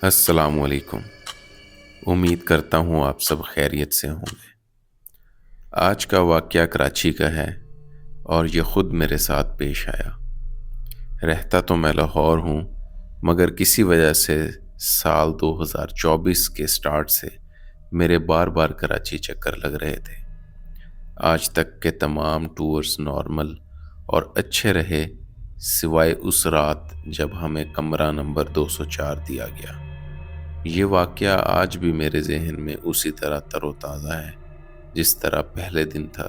السلام علیکم۔ امید کرتا ہوں آپ سب خیریت سے ہوں گے۔ آج کا واقعہ کراچی کا ہے اور یہ خود میرے ساتھ پیش آیا۔ رہتا تو میں لاہور ہوں، مگر کسی وجہ سے سال 2024 کے سٹارٹ سے میرے بار بار کراچی چکر لگ رہے تھے۔ آج تک کے تمام ٹورز نارمل اور اچھے رہے، سوائے اس رات جب ہمیں کمرہ نمبر 204 دیا گیا۔ یہ واقعہ آج بھی میرے ذہن میں اسی طرح تر و تازہ ہے جس طرح پہلے دن تھا،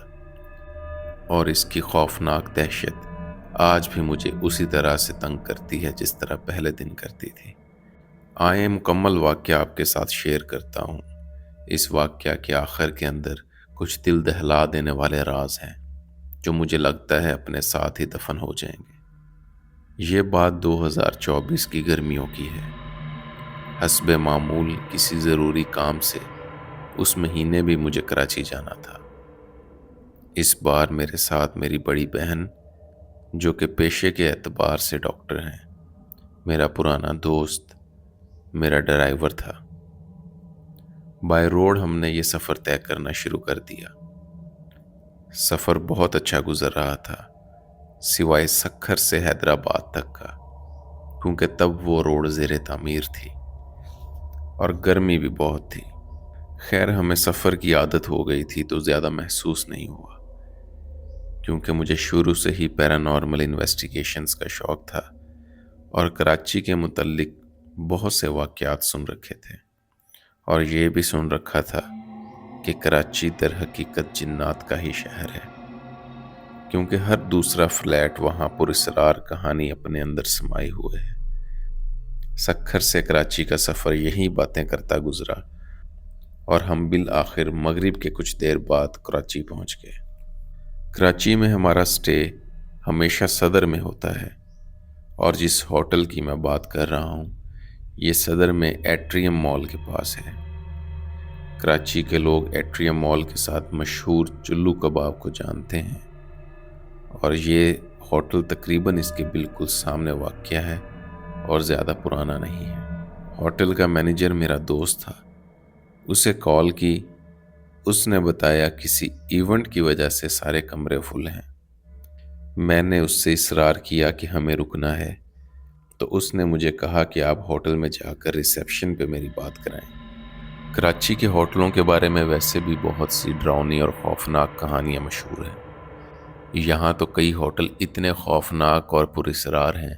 اور اس کی خوفناک دہشت آج بھی مجھے اسی طرح سے تنگ کرتی ہے جس طرح پہلے دن کرتی تھی۔ آئیں مکمل واقعہ آپ کے ساتھ شیئر کرتا ہوں۔ اس واقعہ کے آخر کے اندر کچھ دل دہلا دینے والے راز ہیں جو مجھے لگتا ہے اپنے ساتھ ہی دفن ہو جائیں گے۔ یہ بات 2024 کی گرمیوں کی ہے۔ حسب معمول کسی ضروری کام سے اس مہینے بھی مجھے کراچی جانا تھا۔ اس بار میرے ساتھ میری بڑی بہن، جو کہ پیشے کے اعتبار سے ڈاکٹر ہیں، میرا پرانا دوست، میرا ڈرائیور تھا۔ بائی روڈ ہم نے یہ سفر طے کرنا شروع کر دیا۔ سفر بہت اچھا گزر رہا تھا، سوائے سکھر سے حیدرآباد تک کا، کیونکہ تب وہ روڈ زیر تعمیر تھی اور گرمی بھی بہت تھی۔ خیر ہمیں سفر کی عادت ہو گئی تھی تو زیادہ محسوس نہیں ہوا، کیونکہ مجھے شروع سے ہی پیرانارمل انویسٹیگیشنز کا شوق تھا اور کراچی کے متعلق بہت سے واقعات سن رکھے تھے، اور یہ بھی سن رکھا تھا کہ کراچی در حقیقت جنات کا ہی شہر ہے، کیونکہ ہر دوسرا فلیٹ وہاں پر اسرار کہانی اپنے اندر سمائے ہوئے ہے۔ سکھر سے کراچی کا سفر یہی باتیں کرتا گزرا اور ہم بالآخر مغرب کے کچھ دیر بعد کراچی پہنچ گئے۔ کراچی میں ہمارا سٹے ہمیشہ صدر میں ہوتا ہے، اور جس ہوٹل کی میں بات کر رہا ہوں یہ صدر میں ایٹریم مال کے پاس ہے۔ کراچی کے لوگ ایٹریم مال کے ساتھ مشہور چلو کباب کو جانتے ہیں، اور یہ ہوٹل تقریباً اس کے بالکل سامنے واقع ہے اور زیادہ پرانا نہیں ہے۔ ہوٹل کا مینیجر میرا دوست تھا۔ اسے کال کی، اس نے بتایا کسی ایونٹ کی وجہ سے سارے کمرے فل ہیں۔ میں نے اس سے اصرار کیا کہ ہمیں رکنا ہے، تو اس نے مجھے کہا کہ آپ ہوٹل میں جا کر ریسیپشن پہ میری بات کرائیں۔ کراچی کے ہوٹلوں کے بارے میں ویسے بھی بہت سی ڈراؤنی اور خوفناک کہانیاں مشہور ہیں۔ یہاں تو کئی ہوٹل اتنے خوفناک اور پراسرار ہیں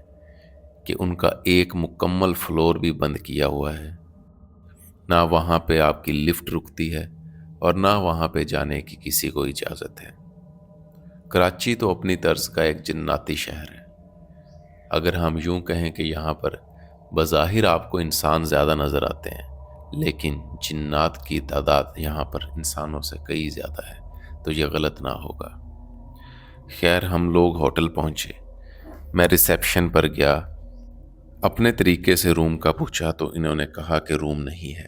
کہ ان کا ایک مکمل فلور بھی بند کیا ہوا ہے۔ نہ وہاں پہ آپ کی لفٹ رکتی ہے اور نہ وہاں پہ جانے کی کسی کو اجازت ہے۔ کراچی تو اپنی طرز کا ایک جناتی شہر ہے۔ اگر ہم یوں کہیں کہ یہاں پر بظاہر آپ کو انسان زیادہ نظر آتے ہیں، لیکن جنات کی تعداد یہاں پر انسانوں سے کئی زیادہ ہے، تو یہ غلط نہ ہوگا۔ خیر ہم لوگ ہوٹل پہنچے، میں ریسیپشن پر گیا، اپنے طریقے سے روم کا پوچھا تو انہوں نے کہا کہ روم نہیں ہے۔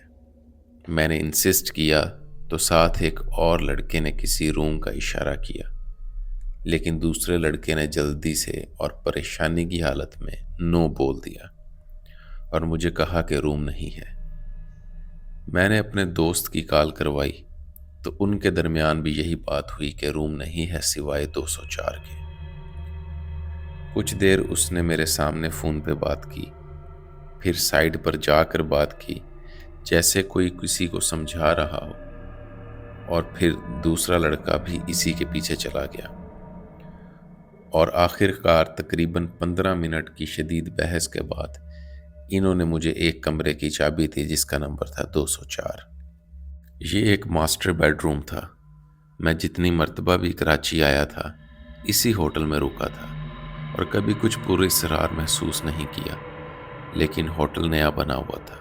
میں نے انسسٹ کیا تو ساتھ ایک اور لڑکے نے کسی روم کا اشارہ کیا، لیکن دوسرے لڑکے نے جلدی سے اور پریشانی کی حالت میں نو بول دیا اور مجھے کہا کہ روم نہیں ہے۔ میں نے اپنے دوست کی کال کروائی تو ان کے درمیان بھی یہی بات ہوئی کہ روم نہیں ہے سوائے 204 کے۔ کچھ دیر اس نے میرے سامنے فون پہ بات کی، پھر سائڈ پر جا کر بات کی جیسے کوئی کسی کو سمجھا رہا ہو، اور پھر دوسرا لڑکا بھی اسی کے پیچھے چلا گیا، اور آخر کار تقریباً 15 منٹ کی شدید بحث کے بعد انہوں نے مجھے ایک کمرے کی چابی دی جس کا نمبر تھا 204۔ یہ ایک ماسٹر بیڈ روم تھا۔ میں جتنی مرتبہ بھی کراچی آیا تھا اسی ہوٹل میں رکا تھا اور کبھی کچھ پراسرار محسوس نہیں کیا، لیکن ہوٹل نیا بنا ہوا تھا،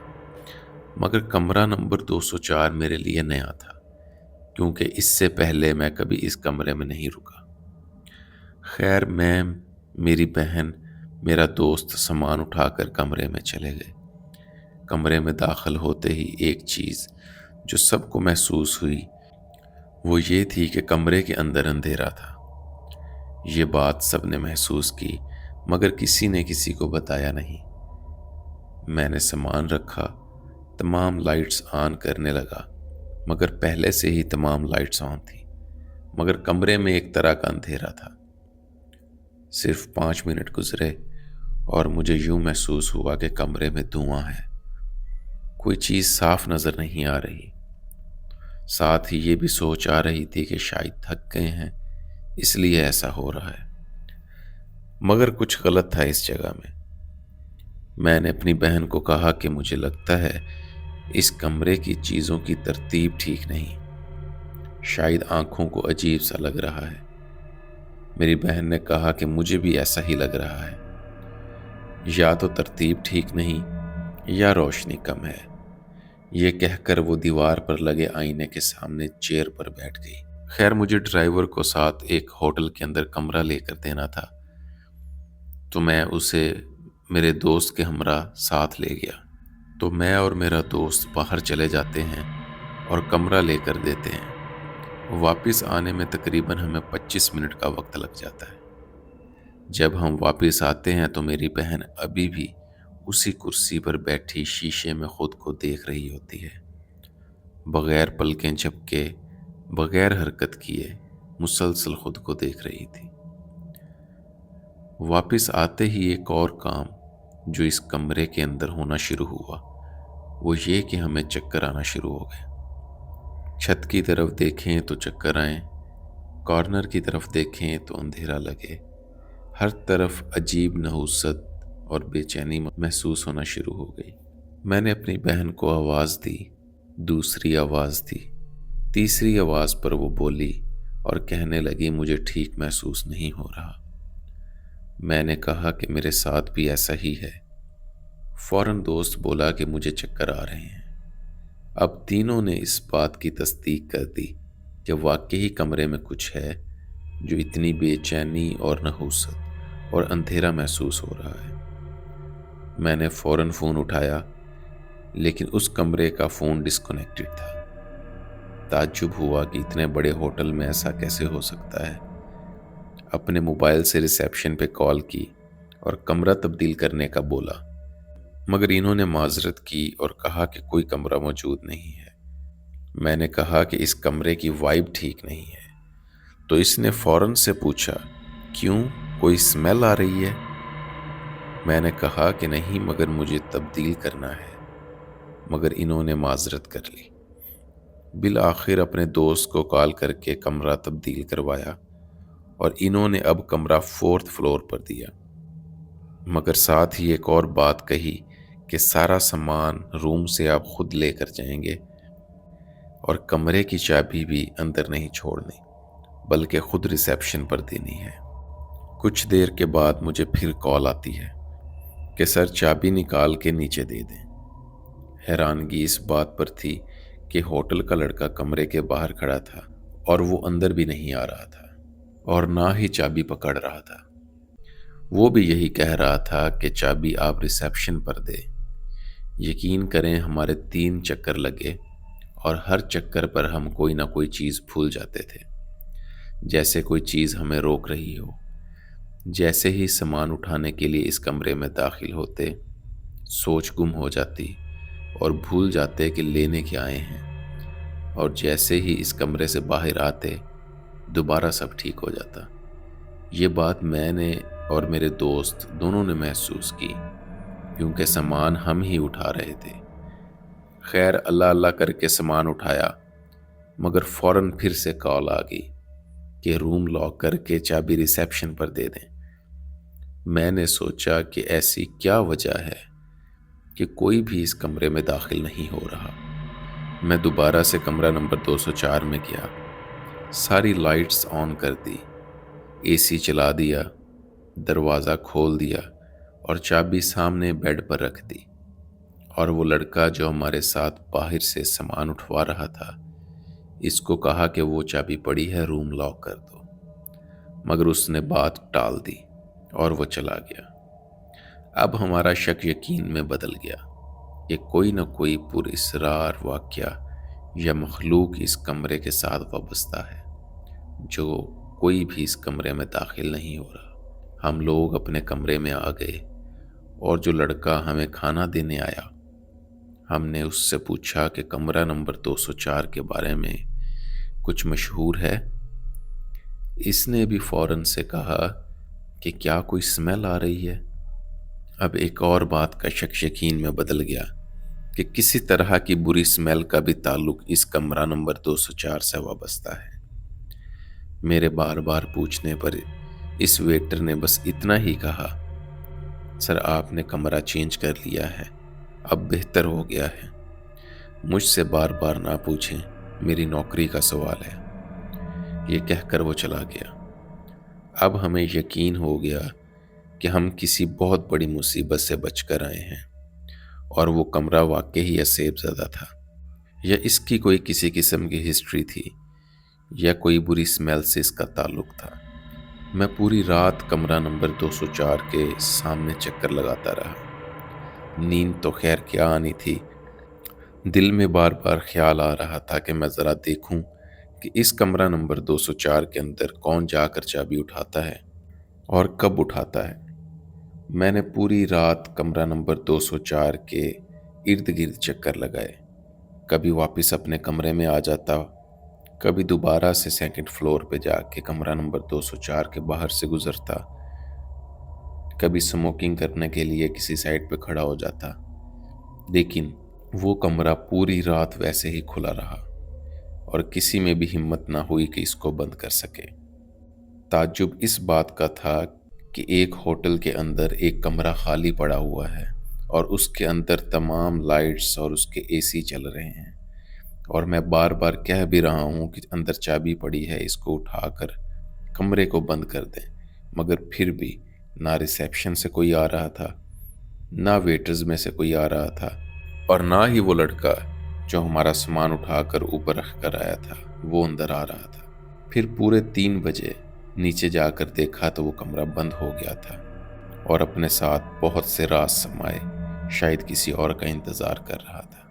مگر کمرہ نمبر 204 میرے لیے نیا تھا، کیونکہ اس سے پہلے میں کبھی اس کمرے میں نہیں رکا۔ خیر میں، میری بہن، میرا دوست سامان اٹھا کر کمرے میں چلے گئے۔ کمرے میں داخل ہوتے ہی ایک چیز جو سب کو محسوس ہوئی وہ یہ تھی کہ کمرے کے اندر اندھیرا تھا۔ یہ بات سب نے محسوس کی، مگر کسی نے کسی کو بتایا نہیں۔ میں نے سامان رکھا، تمام لائٹس آن کرنے لگا، مگر پہلے سے ہی تمام لائٹس آن تھی، مگر کمرے میں ایک طرح کا اندھیرا تھا۔ صرف 5 منٹ گزرے اور مجھے یوں محسوس ہوا کہ کمرے میں دھواں ہے، کوئی چیز صاف نظر نہیں آ رہی۔ ساتھ ہی یہ بھی سوچ آ رہی تھی کہ شاید تھک گئے ہیں اس لیے ایسا ہو رہا ہے، مگر کچھ غلط تھا اس جگہ میں۔ میں نے اپنی بہن کو کہا کہ مجھے لگتا ہے اس کمرے کی چیزوں کی ترتیب ٹھیک نہیں، شاید آنکھوں کو عجیب سا لگ رہا ہے۔ میری بہن نے کہا کہ مجھے بھی ایسا ہی لگ رہا ہے، یا تو ترتیب ٹھیک نہیں یا روشنی کم ہے۔ یہ کہہ کر وہ دیوار پر لگے آئینے کے سامنے چیئر پر بیٹھ گئی۔ خیر، مجھے ڈرائیور کو ساتھ ایک ہوٹل کے اندر کمرہ لے کر دینا تھا، تو میں اسے میرے دوست کے ہمراہ ساتھ لے گیا۔ تو میں اور میرا دوست باہر چلے جاتے ہیں اور کمرہ لے کر دیتے ہیں۔ واپس آنے میں تقریباً ہمیں 25 منٹ کا وقت لگ جاتا ہے۔ جب ہم واپس آتے ہیں تو میری بہن ابھی بھی اسی کرسی پر بیٹھی شیشے میں خود کو دیکھ رہی ہوتی ہے، بغیر پلکیں جھپکے، بغیر حرکت کیے مسلسل خود کو دیکھ رہی تھی۔ واپس آتے ہی ایک اور کام جو اس کمرے کے اندر ہونا شروع ہوا وہ یہ کہ ہمیں چکر آنا شروع ہو گئے۔ چھت کی طرف دیکھیں تو چکر آئیں، کارنر کی طرف دیکھیں تو اندھیرا لگے، ہر طرف عجیب نحوست اور بے چینی محسوس ہونا شروع ہو گئی۔ میں نے اپنی بہن کو آواز دی، دوسری آواز دی، تیسری آواز پر وہ بولی اور کہنے لگی مجھے ٹھیک محسوس نہیں ہو رہا۔ میں نے کہا کہ میرے ساتھ بھی ایسا ہی ہے۔ فوراً دوست بولا کہ مجھے چکر آ رہے ہیں۔ اب تینوں نے اس بات کی تصدیق کر دی کہ واقعی کمرے میں کچھ ہے جو اتنی بے چینی اور نحوست اور اندھیرا محسوس ہو رہا ہے۔ میں نے فوراً فون اٹھایا، لیکن اس کمرے کا فون ڈسکنیکٹڈ تھا۔ تعجب ہوا کہ اتنے بڑے ہوٹل میں ایسا کیسے ہو سکتا ہے۔ اپنے موبائل سے ریسیپشن پہ کال کی اور کمرہ تبدیل کرنے کا بولا، مگر انہوں نے معذرت کی اور کہا کہ کوئی کمرہ موجود نہیں ہے۔ میں نے کہا کہ اس کمرے کی وائب ٹھیک نہیں ہے، تو اس نے فوراً سے پوچھا کیوں، کوئی اسمیل آ رہی ہے؟ میں نے کہا کہ نہیں، مگر مجھے تبدیل کرنا ہے، مگر انہوں نے معذرت کر لی۔ بالآخر اپنے دوست کو کال کر کے کمرہ تبدیل کروایا اور انہوں نے اب کمرہ 4 فلور پر دیا، مگر ساتھ ہی ایک اور بات کہی کہ سارا سامان روم سے آپ خود لے کر جائیں گے اور کمرے کی چابی بھی اندر نہیں چھوڑنی بلکہ خود ریسیپشن پر دینی ہے۔ کچھ دیر کے بعد مجھے پھر کال آتی ہے کہ سر چابی نکال کے نیچے دے دیں۔ حیرانگی اس بات پر تھی کہ ہوٹل کا لڑکا کمرے کے باہر کھڑا تھا اور وہ اندر بھی نہیں آ رہا تھا اور نہ ہی چابی پکڑ رہا تھا۔ وہ بھی یہی کہہ رہا تھا کہ چابی آپ ریسیپشن پر دے۔ یقین کریں ہمارے 3 چکر لگے اور ہر چکر پر ہم کوئی نہ کوئی چیز بھول جاتے تھے، جیسے کوئی چیز ہمیں روک رہی ہو۔ جیسے ہی سامان اٹھانے کے لیے اس کمرے میں داخل ہوتے، سوچ گم ہو جاتی اور بھول جاتے کہ لینے کے آئے ہیں، اور جیسے ہی اس کمرے سے باہر آتے دوبارہ سب ٹھیک ہو جاتا۔ یہ بات میں نے اور میرے دوست دونوں نے محسوس کی، کیونکہ سامان ہم ہی اٹھا رہے تھے۔ خیر، اللہ اللہ کر کے سامان اٹھایا، مگر فوراً پھر سے کال آ گئی کہ روم لاک کر کے چابی ریسیپشن پر دے دیں۔ میں نے سوچا کہ ایسی کیا وجہ ہے کہ کوئی بھی اس کمرے میں داخل نہیں ہو رہا۔ میں دوبارہ سے کمرہ نمبر 204 میں گیا، ساری لائٹس آن کر دی، اے سی چلا دیا، دروازہ کھول دیا اور چابی سامنے بیڈ پر رکھ دی، اور وہ لڑکا جو ہمارے ساتھ باہر سے سامان اٹھوا رہا تھا، اس کو کہا کہ وہ چابی پڑی ہے، روم لاک کر دو، مگر اس نے بات ٹال دی اور وہ چلا گیا۔ اب ہمارا شک یقین میں بدل گیا کہ کوئی نہ کوئی پراسرار واقعہ یا مخلوق اس کمرے کے ساتھ وابستہ ہے، جو کوئی بھی اس کمرے میں داخل نہیں ہو رہا۔ ہم لوگ اپنے کمرے میں آ گئے اور جو لڑکا ہمیں کھانا دینے آیا، ہم نے اس سے پوچھا کہ کمرہ نمبر 204 کے بارے میں کچھ مشہور ہے۔ اس نے بھی فوراً سے کہا کہ کیا کوئی سمیل آ رہی ہے؟ اب ایک اور بات کا شک یقین میں بدل گیا کہ کسی طرح کی بری سمیل کا بھی تعلق اس کمرہ نمبر 204 سے وابستہ ہے۔ میرے بار بار پوچھنے پر اس ویٹر نے بس اتنا ہی کہا، سر آپ نے کمرہ چینج کر لیا ہے، اب بہتر ہو گیا ہے، مجھ سے بار بار نہ پوچھیں، میری نوکری کا سوال ہے۔ یہ کہہ کر وہ چلا گیا۔ اب ہمیں یقین ہو گیا کہ ہم کسی بہت بڑی مصیبت سے بچ کر آئے ہیں، اور وہ کمرہ واقعی اسیب زدہ تھا، یا اس کی کوئی کسی قسم کی ہسٹری تھی، یا کوئی بری سمیل سے اس کا تعلق تھا۔ میں پوری رات کمرہ نمبر 204 کے سامنے چکر لگاتا رہا۔ نیند تو خیر کیا آنی تھی، دل میں بار بار خیال آ رہا تھا کہ میں ذرا دیکھوں کہ اس کمرہ نمبر 204 کے اندر کون جا کر چابی اٹھاتا ہے اور کب اٹھاتا ہے۔ میں نے پوری رات کمرہ نمبر 204 کے ارد گرد چکر لگائے، کبھی واپس اپنے کمرے میں آ جاتا، کبھی دوبارہ سے سیکنڈ فلور پہ جا کے کمرہ نمبر 204 کے باہر سے گزرتا، کبھی سموکنگ کرنے کے لیے کسی سائٹ پہ کھڑا ہو جاتا، لیکن وہ کمرہ پوری رات ویسے ہی کھلا رہا اور کسی میں بھی ہمت نہ ہوئی کہ اس کو بند کر سکے۔ تعجب اس بات کا تھا کہ ایک ہوٹل کے اندر ایک کمرہ خالی پڑا ہوا ہے اور اس کے اندر تمام لائٹس اور اس کے اے سی چل رہے ہیں، اور میں بار بار کہہ بھی رہا ہوں کہ اندر چابی پڑی ہے، اس کو اٹھا کر کمرے کو بند کر دیں، مگر پھر بھی نہ ریسیپشن سے کوئی آ رہا تھا، نہ ویٹرز میں سے کوئی آ رہا تھا، اور نہ ہی وہ لڑکا جو ہمارا سامان اٹھا کر اوپر رکھ کر آیا تھا وہ اندر آ رہا تھا۔ پھر پورے 3 بجے نیچے جا کر دیکھا تو وہ کمرہ بند ہو گیا تھا، اور اپنے ساتھ بہت سے راز سمائے شاید کسی اور کا انتظار کر رہا تھا۔